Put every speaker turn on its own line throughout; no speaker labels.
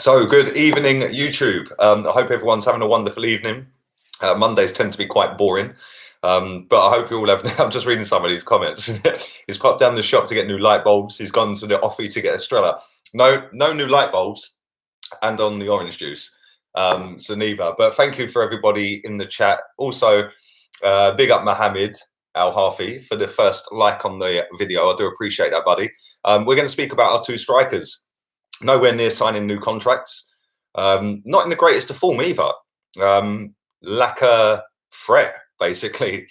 So good evening, YouTube. I hope everyone's having a wonderful evening. Mondays tend to be quite boring, but I hope you all have. I'm just reading some of these comments. He's popped down the shop to get new light bulbs. He's gone to the offie to get Estrella. No new light bulbs, and on the orange juice. So neither. But thank you for everybody in the chat. Also, big up Mohammed Al-Hafi for the first like on the video. I do appreciate that, buddy. We're going to speak about our two strikers. Nowhere near signing new contracts. Not in the greatest of form either. Lack a threat, basically.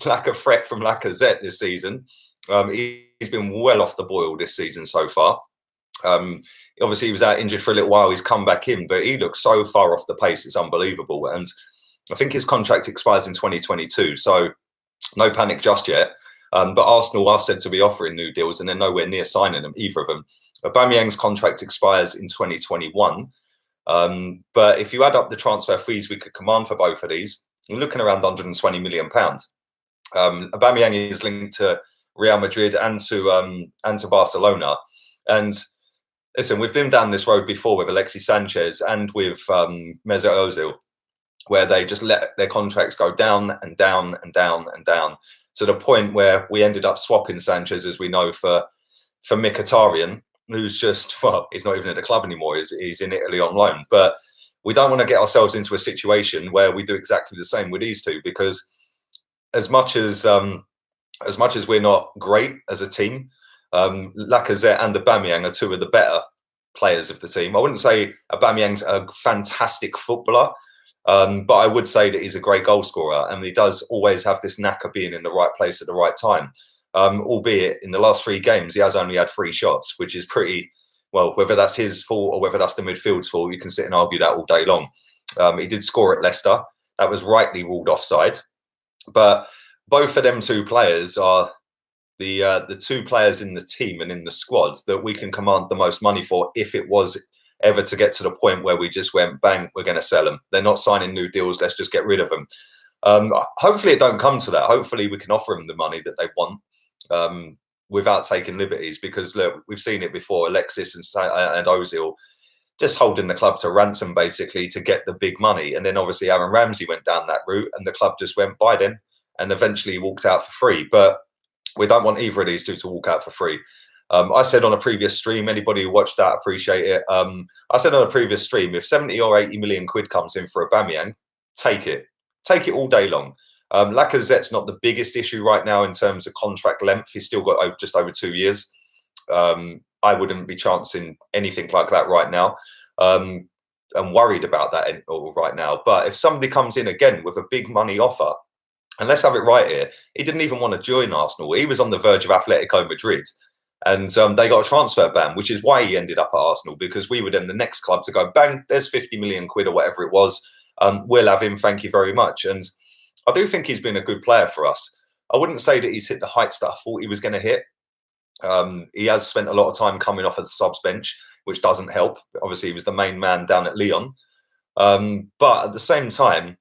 Lack a threat from Lacazette this season. He's been well off the boil this season so far. Obviously, he was out injured for a little while. He's come back in, but he looks so far off the pace. It's unbelievable. And I think his contract expires in 2022. So no panic just yet. But Arsenal are said to be offering new deals, and they're nowhere near signing them, either of them. Aubameyang's contract expires in 2021. But if you add up the transfer fees we could command for both of these, you're looking around £120 million. Aubameyang is linked to Real Madrid and to Barcelona. And listen, we've been down this road before with Alexis Sanchez and with Mesut Ozil, where they just let their contracts go down and down and down and down to the point where we ended up swapping Sanchez, as we know, for Mkhitaryan, who's just, well, he's not even at the club anymore. He's in Italy on loan. But we don't want to get ourselves into a situation where we do exactly the same with these two, because as much as we're not great as a team, Lacazette and Aubameyang are two of the better players of the team. I wouldn't say Aubameyang's a fantastic footballer, but I would say that he's a great goal scorer, and he does always have this knack of being in the right place at the right time. Albeit in the last 3 games, he has only had 3 shots, which is pretty, well, whether that's his fault or whether that's the midfield's fault, you can sit and argue that all day long. He did score at Leicester. That was rightly ruled offside. But both of them two players are the 2 players in the team and in the squad that we can command the most money for if it was ever to get to the point where we just went, bang, we're going to sell them. They're not signing new deals. Let's just get rid of them. Hopefully it don't come to that. Hopefully we can offer them the money that they want without taking liberties, because look, we've seen it before. Alexis and Ozil just holding the club to ransom basically to get the big money, and then obviously Aaron Ramsey went down that route and the club just went by then and eventually walked out for free. But we don't want either of these two to walk out for free. I said on a previous stream, anybody who watched that, appreciate it. I said on a previous stream, if 70 or 80 million quid comes in for Aubameyang, take it all day long. Lacazette's not the biggest issue right now in terms of contract length. He's still got just over 2 years. I wouldn't be chancing anything like that right now. I'm worried about that right now. But if somebody comes in again with a big money offer, and let's have it right here, he didn't even want to join Arsenal. He was on the verge of Atletico Madrid. And they got a transfer ban, which is why he ended up at Arsenal, because we were then the next club to go, bang, there's 50 million quid or whatever it was. We'll have him, thank you very much. And I do think he's been a good player for us. I wouldn't say that he's hit the heights that I thought he was going to hit. He has spent a lot of time coming off of the subs bench, which doesn't help. Obviously, he was the main man down at Lyon. But at the same time,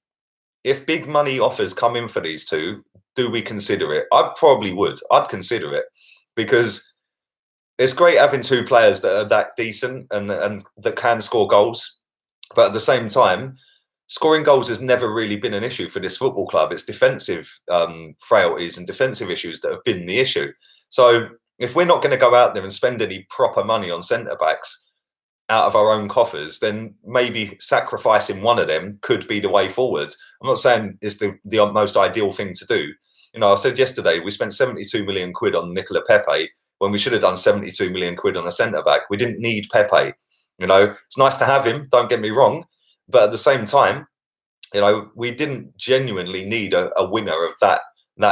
if big money offers come in for these two, do we consider it? I probably would. I'd consider it, because it's great having 2 players that are that decent and that can score goals. But at the same time, scoring goals has never really been an issue for this football club. It's defensive frailties and defensive issues that have been the issue. So if we're not going to go out there and spend any proper money on centre-backs out of our own coffers, then maybe sacrificing one of them could be the way forward. I'm not saying it's the most ideal thing to do. You know, I said yesterday, we spent 72 million quid on Nicola Pepe when we should have done 72 million quid on a centre-back. We didn't need Pepe. You know, it's nice to have him, don't get me wrong. But at the same time, you know, we didn't genuinely need a winger of that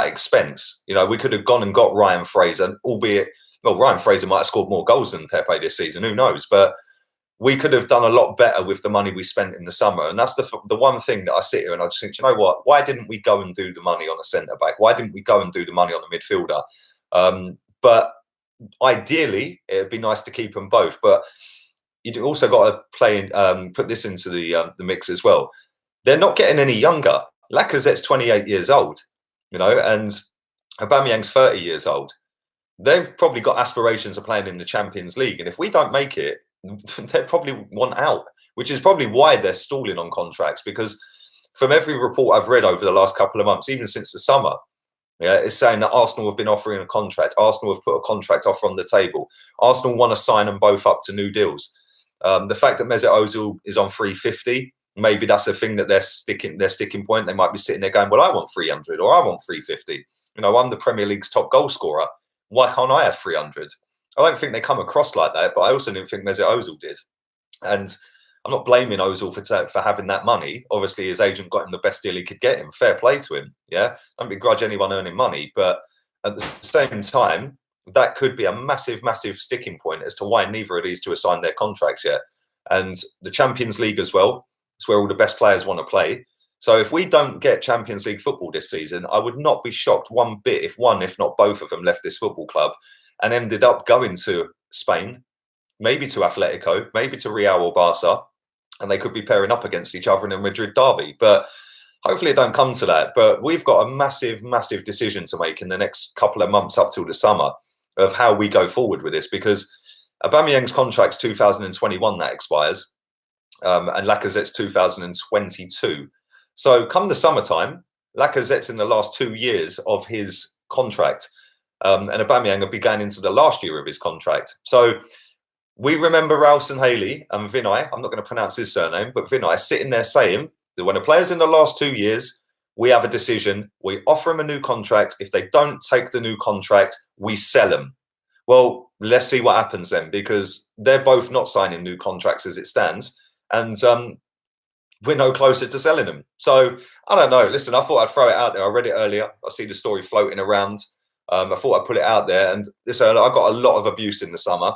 expense. You know, we could have gone and got Ryan Fraser, albeit, well, Ryan Fraser might have scored more goals than Pepe this season, who knows? But we could have done a lot better with the money we spent in the summer. And that's the one thing that I sit here and I just think, you know what? Why didn't we go and do the money on a centre-back? Why didn't we go and do the money on a midfielder? But ideally, it'd be nice to keep them both. But you also got to play put this into the mix as well. They're not getting any younger. Lacazette's 28 years old, you know, and Aubameyang's 30 years old. They've probably got aspirations of playing in the Champions League, and if we don't make it, they probably want out, which is probably why they're stalling on contracts, because from every report I've read over the last couple of months, even since the summer, yeah, it's saying that Arsenal have been offering a contract. Arsenal have put a contract offer on the table. Arsenal want to sign them both up to new deals. The fact that Mesut Ozil is on 350, maybe that's a thing that their sticking point. They might be sitting there going, well, I want 300 or I want 350. You know, I'm the Premier League's top goal scorer. Why can't I have 300? I don't think they come across like that, but I also didn't think Mesut Ozil did. And I'm not blaming Ozil for having that money. Obviously, his agent got him the best deal he could get him. Fair play to him. Yeah, I don't begrudge anyone earning money, but at the same time, that could be a massive, massive sticking point as to why neither of these two have signed their contracts yet. And the Champions League as well, it's where all the best players want to play. So if we don't get Champions League football this season, I would not be shocked one bit if one, if not both of them, left this football club and ended up going to Spain, maybe to Atletico, maybe to Real or Barca, and they could be pairing up against each other in a Madrid derby. But hopefully it don't come to that. But we've got a massive, massive decision to make in the next couple of months up till the summer of how we go forward with this, because Aubameyang's contract's 2021 that expires, and Lacazette's 2022. So come the summertime, Lacazette's in the last 2 years of his contract, and Aubameyang will be going into the last year of his contract. So we remember Ralston Haley and Vinay, I'm not going to pronounce his surname, but Vinay sitting there saying that when a player's in the last 2 years, we have a decision. We offer them a new contract. If they don't take the new contract, we sell them. Well, let's see what happens then, because they're both not signing new contracts as it stands. And we're no closer to selling them. So I don't know. Listen, I thought I'd throw it out there. I read it earlier. I see the story floating around. I thought I'd put it out there. And listen, I got a lot of abuse in the summer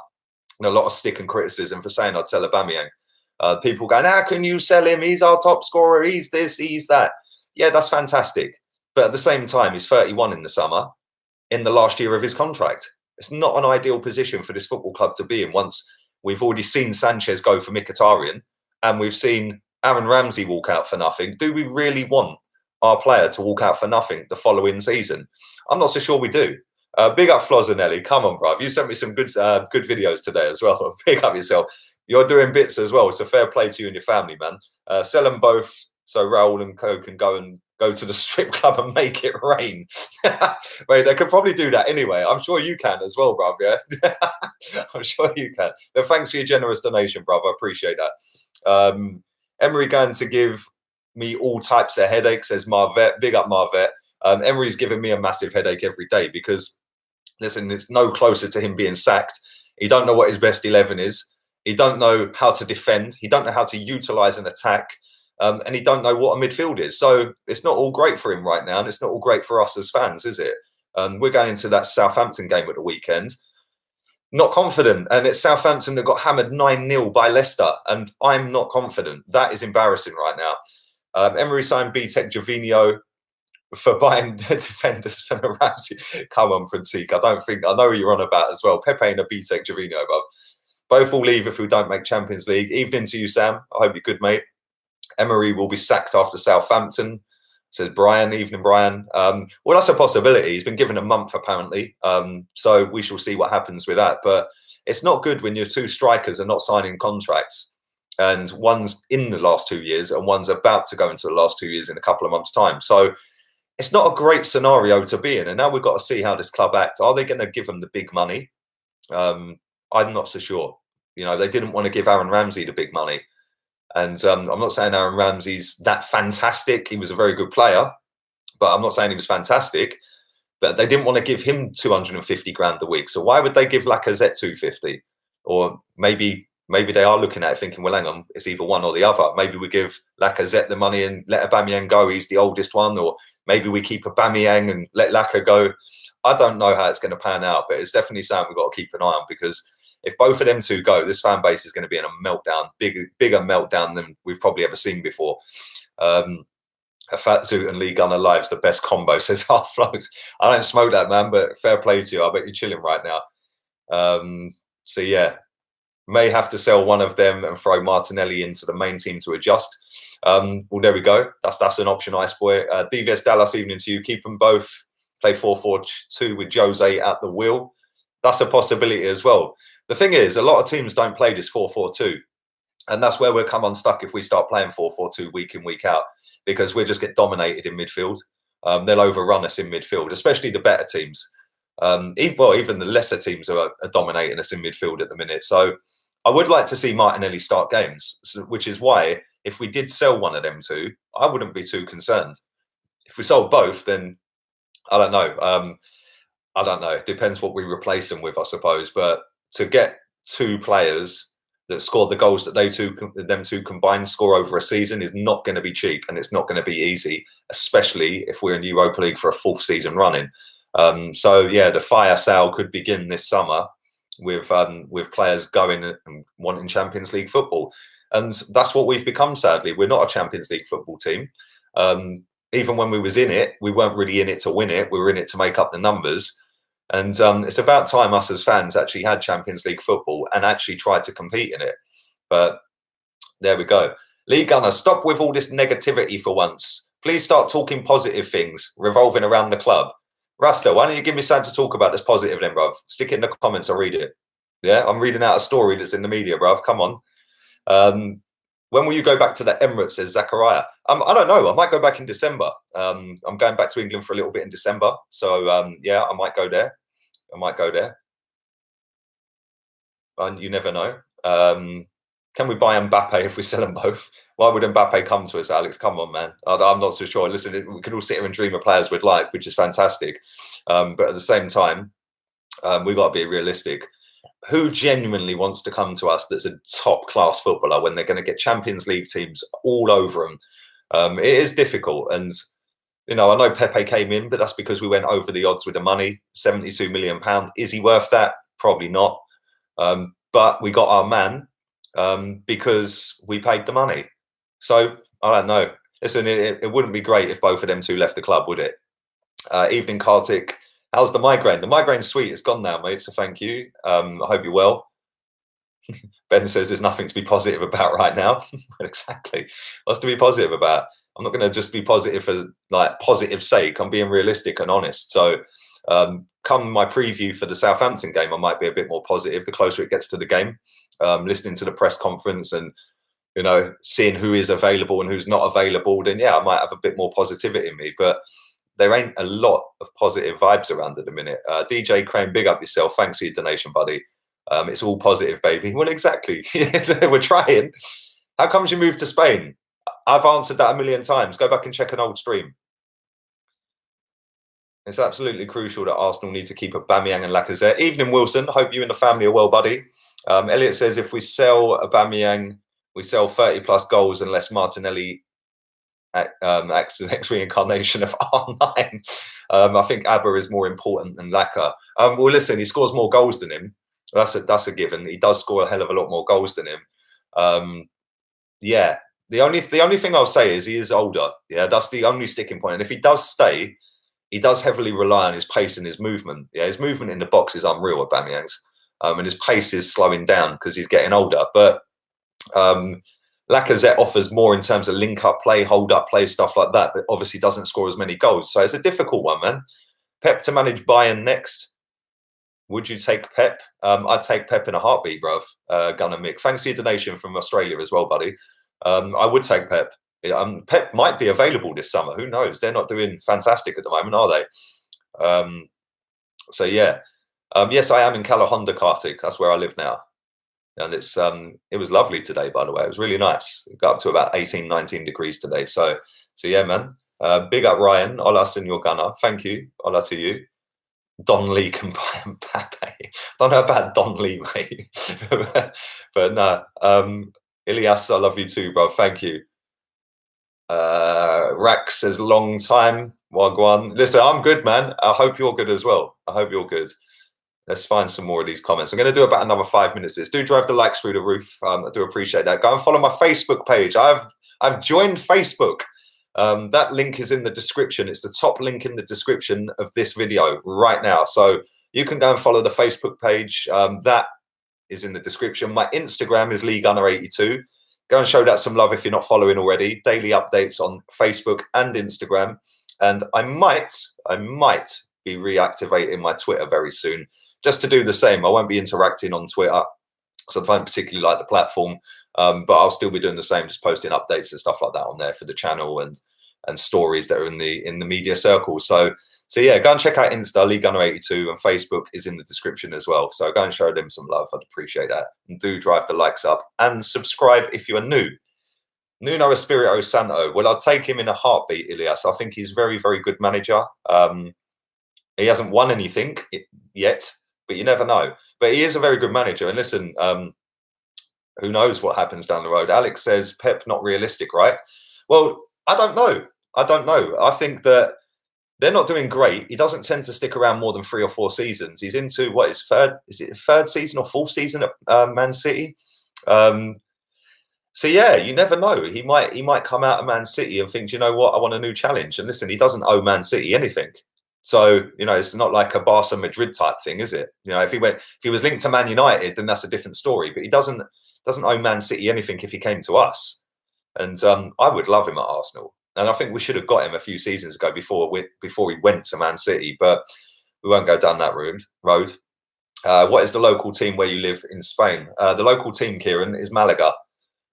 and a lot of stick and criticism for saying I'd sell Aubameyang. People going, how can you sell him? He's our top scorer. He's this, he's that. Yeah, that's fantastic. But at the same time, he's 31 in the summer, in the last year of his contract. It's not an ideal position for this football club to be in once we've already seen Sanchez go for Mkhitaryan and we've seen Aaron Ramsey walk out for nothing. Do we really want our player to walk out for nothing the following season? I'm not so sure we do. Big up Flozanelli. Come on, bruv. You sent me some good videos today as well. Big up yourself. You're doing bits as well. It's a fair play to you and your family, man. Sell them both so Raul and Co can go to the strip club and make it rain. Wait, they could probably do that anyway. I'm sure you can as well, bruv. Yeah, I'm sure you can. But thanks for your generous donation, bruv. I appreciate that. Emery going to give me all types of headaches, says Marvet. Big up Marvet. Emery's giving me a massive headache every day because, listen, it's no closer to him being sacked. He don't know what his best 11 is. He don't know how to defend. He don't know how to utilise an attack. And he don't know what a midfield is. So it's not all great for him right now. And it's not all great for us as fans, is it? We're going into that Southampton game at the weekend. Not confident. And it's Southampton that got hammered 9-0 by Leicester. And I'm not confident. That is embarrassing right now. Emery signed B-Tech Gervinho for buying defenders for the Ramsey. Come on, Francisco. I know you're on about as well. Pepe and a B-Tech Gervinho above. Both will leave if we don't make Champions League. Evening to you, Sam. I hope you're good, mate. Emery will be sacked after Southampton, says Brian. Evening, Brian. Well, that's a possibility. He's been given a month, apparently. So we shall see what happens with that. But it's not good when your two strikers are not signing contracts and one's in the last 2 years and one's about to go into the last 2 years in a couple of months' time. So it's not a great scenario to be in. And now we've got to see how this club acts. Are they going to give them the big money? I'm not so sure. You know, they didn't want to give Aaron Ramsey the big money. And I'm not saying Aaron Ramsey's that fantastic. He was a very good player, but I'm not saying he was fantastic. But they didn't want to give him 250 grand a week. So why would they give Lacazette 250? Or maybe they are looking at it thinking, well, hang on, it's either one or the other. Maybe we give Lacazette the money and let Aubameyang go. He's the oldest one. Or maybe we keep Aubameyang and let Laka go. I don't know how it's going to pan out, but it's definitely something we've got to keep an eye on, because if both of them two go, this fan base is going to be in a meltdown, bigger meltdown than we've probably ever seen before. A fat suit and Lee Gunner Live's the best combo, says Half Flows. I don't smoke that, man, but fair play to you. I bet you're chilling right now. So, yeah, may have to sell one of them and throw Martinelli into the main team to adjust. Well, there we go. That's an option, Ice Boy. DVS Dallas, evening to you. Keep them both. Play 4-4-2 with Jose at the wheel. that's a possibility as well. The thing is, a lot of teams don't play this 4-4-2. And that's where we'll come unstuck if we start playing 4-4-2 week in, week out, because we'll just get dominated in midfield. They'll overrun us in midfield, especially the better teams. Even the lesser teams are dominating us in midfield at the minute. So I would like to see Martinelli start games, which is why if we did sell one of them two, I wouldn't be too concerned. If we sold both, then I don't know. I don't know. It depends what we replace them with, I suppose. But to get two players that scored the goals that them two combined score over a season is not going to be cheap, and it's not going to be easy, especially if we're in Europa League for a 4th season running. So yeah, the fire sale could begin this summer with players going and wanting Champions League football, and that's what we've become. Sadly, we're not a Champions League football team. Even when we was in it, we weren't really in it to win it. We were in it to make up the numbers. And it's about time us as fans actually had Champions League football and actually tried to compete in it. But there we go. Lee Gunner, stop with all this negativity for once. Please start talking positive things revolving around the club. Rasta, why don't you give me something to talk about that's positive then, bruv? Stick it in the comments, I'll read it. Yeah, I'm reading out a story that's in the media, bruv. Come on. When will you go back to the Emirates, says Zachariah? I don't know. I might go back in December. I'm going back to England for a little bit in December. So, yeah, I might go there. And you never know. Can we buy Mbappe if we sell them both? Why would Mbappe come to us, Alex? Come on, man. I'm not so sure. Listen, we can all sit here and dream of players we'd like, which is fantastic. But at the same time, we've got to be realistic. Who genuinely wants to come to us that's a top-class footballer when they're going to get Champions League teams all over them? It is difficult. And, you know, I know Pepe came in, but that's because we went over the odds with the money, £72 million. Is he worth that? Probably not. But we got our man because we paid the money. So, I don't know. Listen, it wouldn't be great if both of them two left the club, would it? Evening, Kartik. How's the migraine? The migraine's sweet. It's gone now, mate. So thank you. I hope you're well. Ben says there's nothing to be positive about right now. Exactly. What's to be positive about? I'm not going to just be positive for like positive sake. I'm being realistic and honest. So come my preview for the Southampton game, I might be a bit more positive the closer it gets to the game. Listening to the press conference and, you know, seeing who is available and who's not available, then yeah, I might have a bit more positivity in me. But there ain't a lot of positive vibes around at the minute. DJ Crane, big up yourself. Thanks for your donation, buddy. It's all positive, baby. Well, exactly. We're trying. How comes you moved to Spain? I've answered that a million times. Go back and check an old stream. It's absolutely crucial that Arsenal need to keep Aubameyang and Lacazette. Evening, Wilson. Hope you and the family are well, buddy. Elliot says if we sell Aubameyang, we sell 30 plus goals unless Martinelli acts the next reincarnation of R9. I think Abba is more important than Laka. Well, listen, he scores more goals than him. That's a given. He does score a hell of a lot more goals than him. Yeah, the only thing I'll say is he is older. Yeah, that's the only sticking point. And if he does stay, he does heavily rely on his pace and his movement. Yeah, his movement in the box is unreal, Aubameyang's. And his pace is slowing down because he's getting older. But Lacazette offers more in terms of link-up play, hold-up play, stuff like that, but obviously doesn't score as many goals. So it's a difficult one, man. Pep to manage Bayern next. Would you take Pep? I'd take Pep in a heartbeat, bruv. Gunnar Mick. Thanks for your donation from Australia as well, buddy. I would take Pep. Pep might be available this summer. Who knows? They're not doing fantastic at the moment, are they? So, yeah. Yes, I am in Calahonda, Kartik. That's where I live now. And it was lovely today, by the way. It was really nice. It got up to about 18, 19 degrees today. So yeah, man. Big up, Ryan. Hola, Senor Gunnar. Thank you. Hola to you. Don Lee can buy Mbappe. Don't know about Don Lee, mate. But no. Ilias, I love you too, bro. Thank you. Rax says long time. Wagwan. Listen, I'm good, man. I hope you're good as well. I hope you're good. Let's find some more of these comments. I'm going to do about another 5 minutes. This do drive the likes through the roof. I do appreciate that. Go and follow my Facebook page. I've joined Facebook. That link is in the description. It's the top link in the description of this video right now. So you can go and follow the Facebook page. That is in the description. My Instagram is LeeGunner82. Go and show that some love if you're not following already. Daily updates on Facebook and Instagram. And I might be reactivating my Twitter very soon. just to do the same. I won't be interacting on Twitter, so I don't particularly like the platform, but I'll still be doing the same, just posting updates and stuff like that on there for the channel and stories that are in the media circle. So yeah, go and check out Insta, Lee Gunner 82, and Facebook is in the description as well. So go and show them some love. I'd appreciate that. And do drive the likes up and subscribe if you are new. Nuno Espirito Santo. Well, I'll take him in a heartbeat, Ilias. I think he's very, very good manager. He hasn't won anything yet, but you never know. But he is a very good manager. And listen, who knows what happens down the road? Alex says Pep not realistic, right? Well, I don't know. I think that they're not doing great. He doesn't tend to stick around more than 3 or 4 seasons. He's into what is third season or 4th season at Man City. So yeah, you never know. He might come out of Man City and think, you know what, I want a new challenge. And listen, he doesn't owe Man City anything. So, you know, it's not like a Barca Madrid type thing, is it? You know, if he was linked to Man United, then that's a different story. But he doesn't owe Man City anything if he came to us. And I would love him at Arsenal. And I think we should have got him a few seasons ago before he went to Man City. But we won't go down that road. What is the local team where you live in Spain? The local team, Kieran, is Malaga,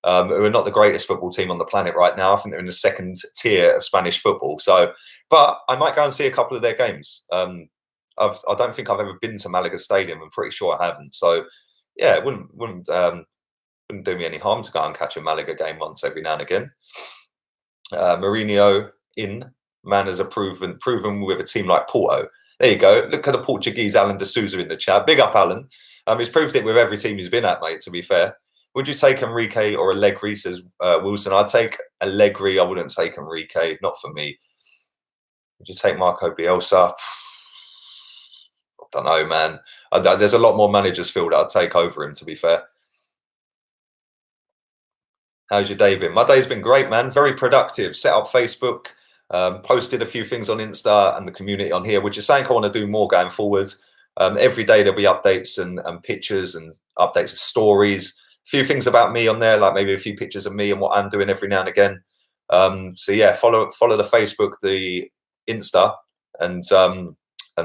who are not the greatest football team on the planet right now. I think they're in the 2nd tier of Spanish football. So, but I might go and see a couple of their games. I don't think I've ever been to Malaga Stadium. I'm pretty sure I haven't. So, yeah, it wouldn't do me any harm to go and catch a Malaga game once every now and again. Mourinho man has proven with a team like Porto. There you go. Look at the Portuguese Alan de Souza in the chat. Big up, Alan. He's proved it with every team he's been at, mate, to be fair. Would you take Enrique or Allegri, says Wilson? I'd take Allegri. I wouldn't take Enrique. Not for me. Would you take Marco Bielsa? I don't know, man. There's a lot more managers, Phil, that I'd take over him, to be fair. How's your day been? My day's been great, man. Very productive. Set up Facebook, posted a few things on Insta and the community on here, which is something I want to do more going forward. Every day there'll be updates and pictures and updates and stories. A few things about me on there, like maybe a few pictures of me and what I'm doing every now and again. So yeah, follow the Facebook, the Insta, and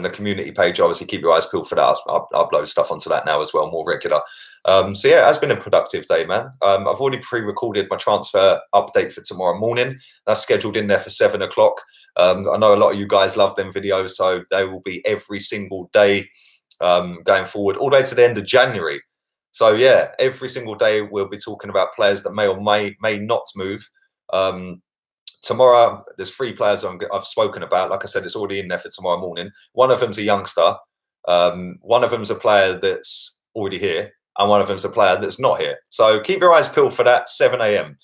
the community page. Obviously, keep your eyes peeled for that. I'll upload stuff onto that now as well, more regular. So yeah, it has been a productive day, man. I've already pre-recorded my transfer update for tomorrow morning. That's scheduled in there for 7 o'clock. I know a lot of you guys love them videos, so they will be every single day going forward, all the way to the end of January. So yeah, every single day we'll be talking about players that may or may not move. Tomorrow, there's 3 players I've spoken about. Like I said, it's already in there for tomorrow morning. One of them's a youngster. One of them's a player that's already here. And one of them's a player that's not here. So keep your eyes peeled for that, 7 a.m.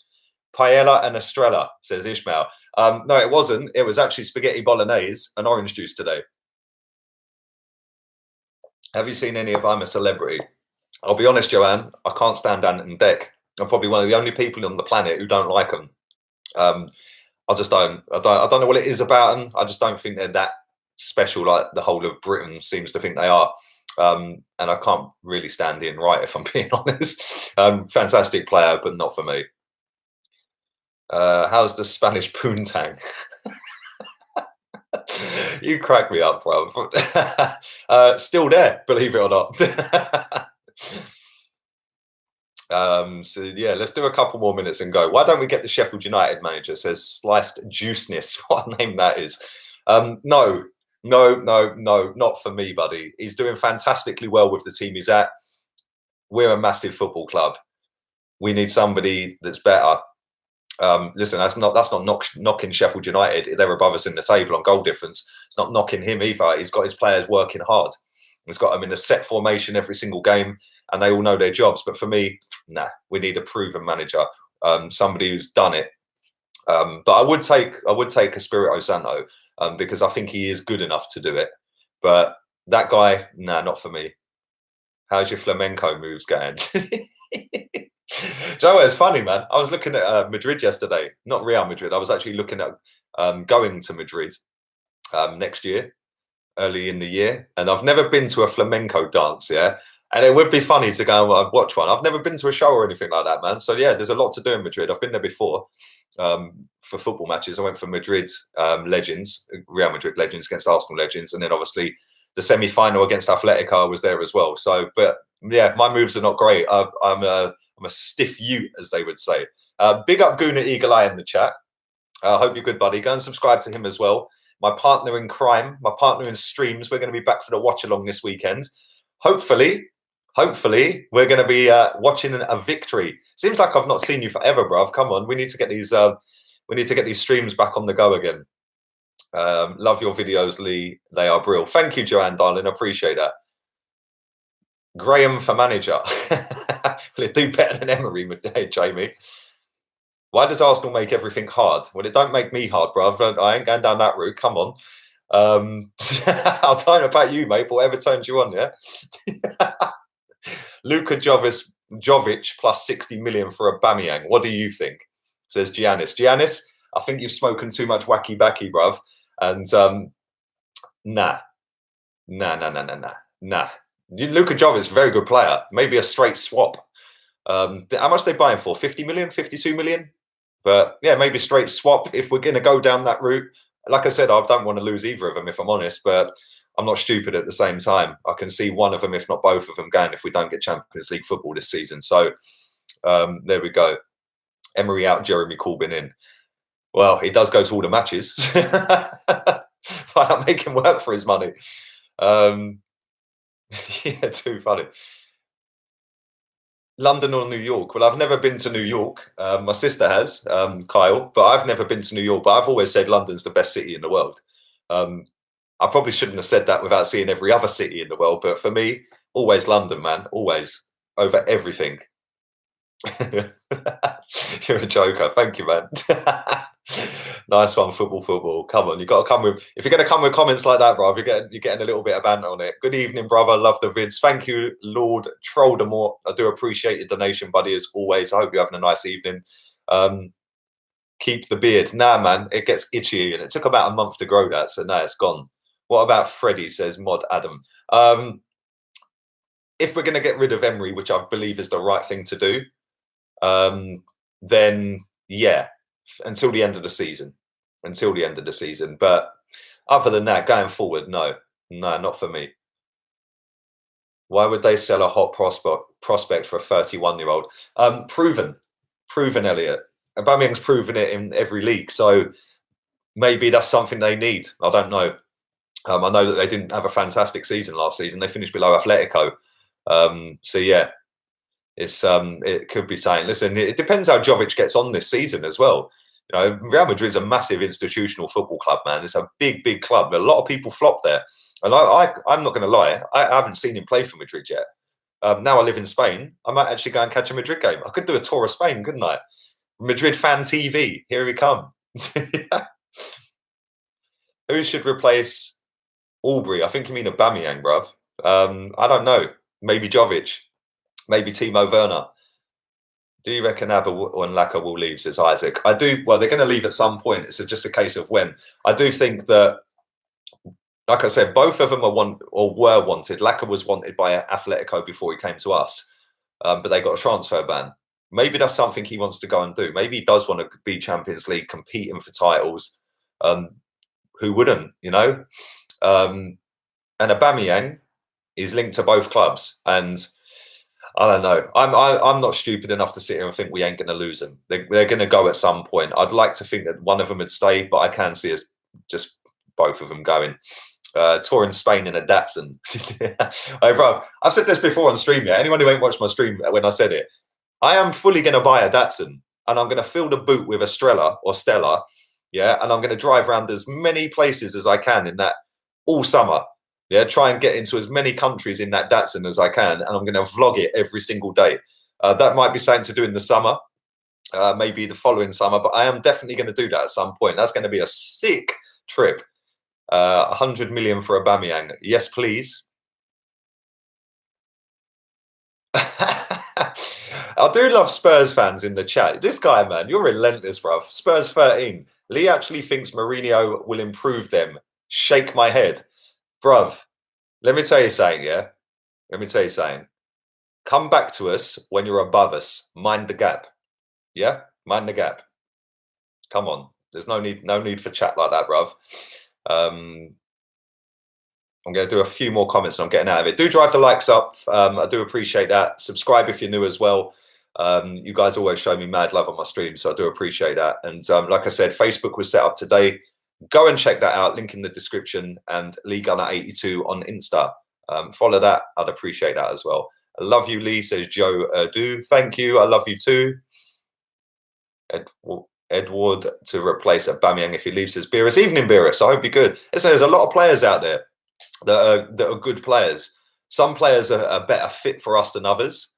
Paella and Estrella, says Ishmael. No, it wasn't. It was actually spaghetti bolognese and orange juice today. Have you seen any of I'm a Celebrity? I'll be honest, Joanne, I can't stand Ant and Dec. I'm probably one of the only people on the planet who don't like them. I just don't. I don't know what it is about them. I just don't think they're that special like the whole of Britain seems to think they are. And I can't really stand Ian Wright, if I'm being honest. Fantastic player, but not for me. How's the Spanish poontang? You crack me up, bro. Still there, believe it or not. So yeah, let's do a couple more minutes and go. Why don't we get the Sheffield United manager? Says Sliced Juiceness. What a name that is. No, not for me, buddy. He's doing fantastically well with the team he's at. We're a massive football club. We need somebody that's better. Listen, that's not knocking Sheffield United. They're above us in the table on goal difference. It's not knocking him either. He's got his players working hard. He's got them in a set formation every single game, and they all know their jobs. But for me, nah, we need a proven manager, somebody who's done it. But I would take Espirito Santo because I think he is good enough to do it. But that guy, nah, not for me. How's your flamenco moves going? Do you know what? It's funny, man. I was looking at Madrid yesterday, not Real Madrid. I was actually looking at going to Madrid next year, early in the year. And I've never been to a flamenco dance, yeah? And it would be funny to go and watch one. I've never been to a show or anything like that, man. So, yeah, there's a lot to do in Madrid. I've been there before for football matches. I went for Madrid legends, Real Madrid legends against Arsenal legends. And then, obviously, the semi-final against Atletico, I was there as well. So, but yeah, my moves are not great. I'm a stiff ute, as they would say. Big up Guna Eagle Eye in the chat. I hope you're good, buddy. Go and subscribe to him as well. My partner in crime, my partner in streams. We're going to be back for the watch along this weekend. Hopefully, we're going to be watching a victory. Seems like I've not seen you forever, bruv. Come on, we need to get these. We need to get these streams back on the go again. Love your videos, Lee. They are brilliant. Thank you, Joanne, darling. I appreciate that. Graham for manager. Will it do better than Emery? Hey, Jamie. Why does Arsenal make everything hard? Well, it don't make me hard, bruv. I ain't going down that route. Come on. I'll tell you about you, mate. But whatever turns you on, yeah. Luka Jovic plus 60 million for Aubameyang. What do you think? Says Giannis. Giannis, I think you've spoken too much wacky backy, bruv. And nah. Luka Jovic is a very good player. Maybe a straight swap. How much are they buying for? 50 million, 52 million? But yeah, maybe straight swap if we're going to go down that route. Like I said, I don't want to lose either of them if I'm honest, but I'm not stupid at the same time. I can see one of them, if not both of them, going if we don't get Champions League football this season. So there we go. Emery out, Jeremy Corbyn in. Well, he does go to all the matches. Why not make him work for his money? Yeah, too funny. London or New York? Well, I've never been to New York. My sister has, Kyle, but I've never been to New York. But I've always said London's the best city in the world. I probably shouldn't have said that without seeing every other city in the world. But for me, always London, man. Always. Over everything. You're a joker. Thank you, man. Nice one, football. Come on, you got to come with. If you're going to come with comments like that, bro, you're getting a little bit of banter on it. Good evening, brother. Love the vids. Thank you, Lord Troldemore. I do appreciate your donation, buddy, as always. I hope you're having a nice evening. Keep the beard. Nah, man, it gets itchy, and it took about a month to grow that, so now it's gone. What about Freddie? Says Mod Adam. If we're going to get rid of Emery, which I believe is the right thing to do, then yeah, until the end of the season. But other than that, going forward, no, not for me. Why would they sell a hot prospect for a 31-year-old? Proven, Elliot. Aubameyang's proven it in every league, so maybe that's something they need. I don't know. I know that they didn't have a fantastic season last season. They finished below Atletico. So yeah, it's it could be saying, listen, it depends how Jovic gets on this season as well. You know, Real Madrid's a massive institutional football club, man. It's a big club. A lot of people flop there. And I'm not going to lie, I haven't seen him play for Madrid yet. Now I live in Spain. I might actually go and catch a Madrid game. I could do a tour of Spain, couldn't I? Madrid fan TV. Here we come. Who should replace Aubrey? I think you mean Aubameyang, bruv. I don't know. Maybe Jovic. Maybe Timo Werner. Do you reckon Abba and Laka will leave, says Isaac? I do. Well, they're going to leave at some point. It's just a case of when. I do think that, like I said, both of them were wanted. Laka was wanted by Atletico before he came to us, but they got a transfer ban. Maybe that's something he wants to go and do. Maybe he does want to be Champions League, competing for titles. Who wouldn't, you know? And Aubameyang is linked to both clubs, and I don't know. I'm not stupid enough to sit here and think we ain't going to lose them. They're going to go at some point. I'd like to think that one of them would stay, but I can see us just both of them going. Touring Spain in a Datsun. Hey, bro, I've said this before on stream. Yeah, anyone who ain't watched my stream when I said it, I am fully going to buy a Datsun, and I'm going to fill the boot with Estrella or Stella. Yeah, and I'm going to drive around as many places as I can in that all summer. Yeah, try and get into as many countries in that Datsun as I can, and I'm going to vlog it every single day. That might be something to do in the summer, maybe the following summer, but I am definitely going to do that at some point. That's going to be a sick trip. 100 million for Aubameyang. Yes, please. I do love Spurs fans in the chat. This guy, man, you're relentless, bruv. Spurs 13. Lee actually thinks Mourinho will improve them. Shake my head. Bruv, let me tell you something, yeah? Let me tell you something. Come back to us when you're above us. Mind the gap. Yeah? Mind the gap. Come on. There's no need for chat like that, bruv. I'm going to do a few more comments and I'm getting out of it. Do drive the likes up. I do appreciate that. Subscribe if you're new as well. You guys always show me mad love on my stream, so I do appreciate that. And like I said, Facebook was set up today. Go and check that out. Link in the description. And Lee Gunner 82 on Insta. Follow that. I'd appreciate that as well. I love you, Lee, says Joe Do. Thank you. I love you too. Edward to replace Aubameyang if he leaves, says Beerus. Evening, Beerus. I hope you're good. Listen, there's a lot of players out there that are good players. Some players are better fit for us than others.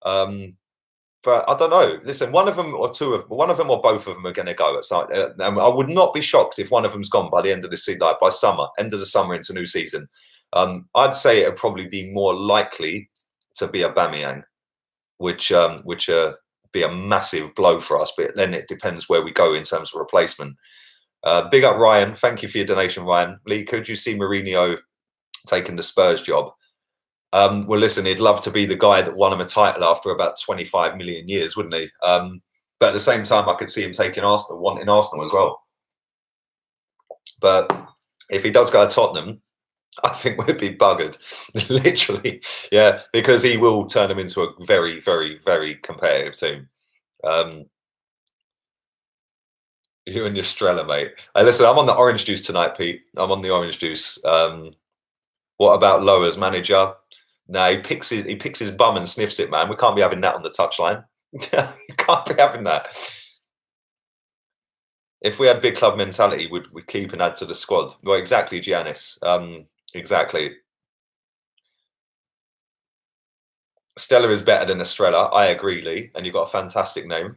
But I don't know. Listen, one of them or both of them are going to go at some. I would not be shocked if one of them's gone by the end of the season, like by summer, end of the summer into new season. I'd say it'd probably be more likely to be Aubameyang, which be a massive blow for us. But then it depends where we go in terms of replacement. Big up Ryan. Thank you for your donation, Ryan. Lee, could you see Mourinho taking the Spurs job? Well, listen, he'd love to be the guy that won him a title after about 25 million years, wouldn't he? But at the same time, I could see him taking Arsenal, wanting Arsenal as well. But if he does go to Tottenham, I think we'd be buggered, literally. Yeah, because he will turn them into a very, very, very competitive team. You and your Strella, mate. Hey, listen, I'm on the orange juice tonight, Pete. I'm on the orange juice. What about Lowe as manager? No, he picks his bum and sniffs it, man. We can't be having that on the touchline. You can't be having that. If we had big club mentality, we'd keep and add to the squad. Well, exactly, Giannis. Exactly. Stella is better than Estrella. I agree, Lee. And you've got a fantastic name.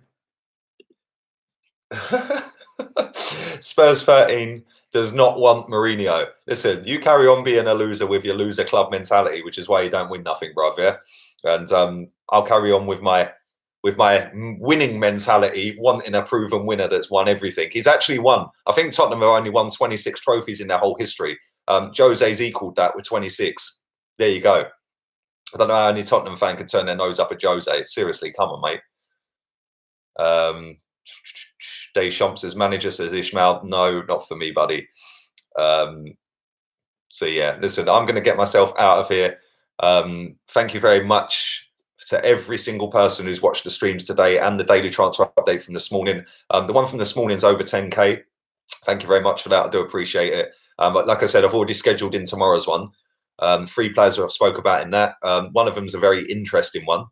Spurs 13 does not want Mourinho. Listen, you carry on being a loser with your loser club mentality, which is why you don't win nothing, bruv, yeah? And I'll carry on with my winning mentality, wanting a proven winner that's won everything. He's actually won. I think Tottenham have only won 26 trophies in their whole history. Jose's equaled that with 26. There you go. I don't know how any Tottenham fan could turn their nose up at Jose. Seriously, come on, mate. Deschamps as manager, says Ishmael. No, not for me, buddy. So yeah, listen, I'm going to get myself out of here. Thank you very much to every single person who's watched the streams today and the daily transfer update from this morning. The one from this morning is over 10K. Thank you very much for that. I do appreciate it. But like I said, I've already scheduled in tomorrow's one. 3 players that I've spoke about in that. One of them is a very interesting one.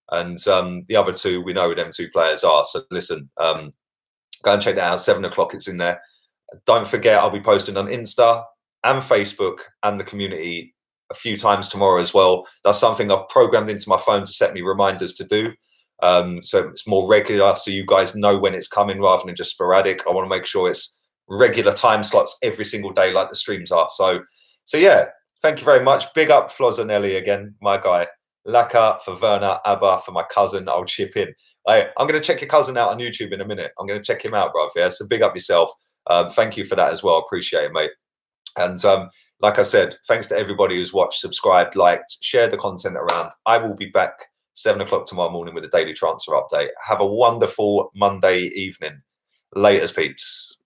And the other 2, we know who them 2 players are. So listen, go and check that out. 7 o'clock, it's in there. Don't forget, I'll be posting on Insta and Facebook and the community a few times tomorrow as well. That's something I've programmed into my phone to set me reminders to do. So it's more regular, so you guys know when it's coming rather than just sporadic. I want to make sure it's regular time slots every single day like the streams are. So yeah, thank you very much. Big up Flozanelli again, my guy. Laka for Werner, Abba for my cousin. I'll chip in. I'm going to check your cousin out on YouTube in a minute. I'm going to check him out, bruv. Yeah, so big up yourself. Thank you for that as well. Appreciate it, mate. And like I said, thanks to everybody who's watched, subscribed, liked, shared the content around. I will be back 7 o'clock tomorrow morning with a daily transfer update. Have a wonderful Monday evening. Laters, peeps.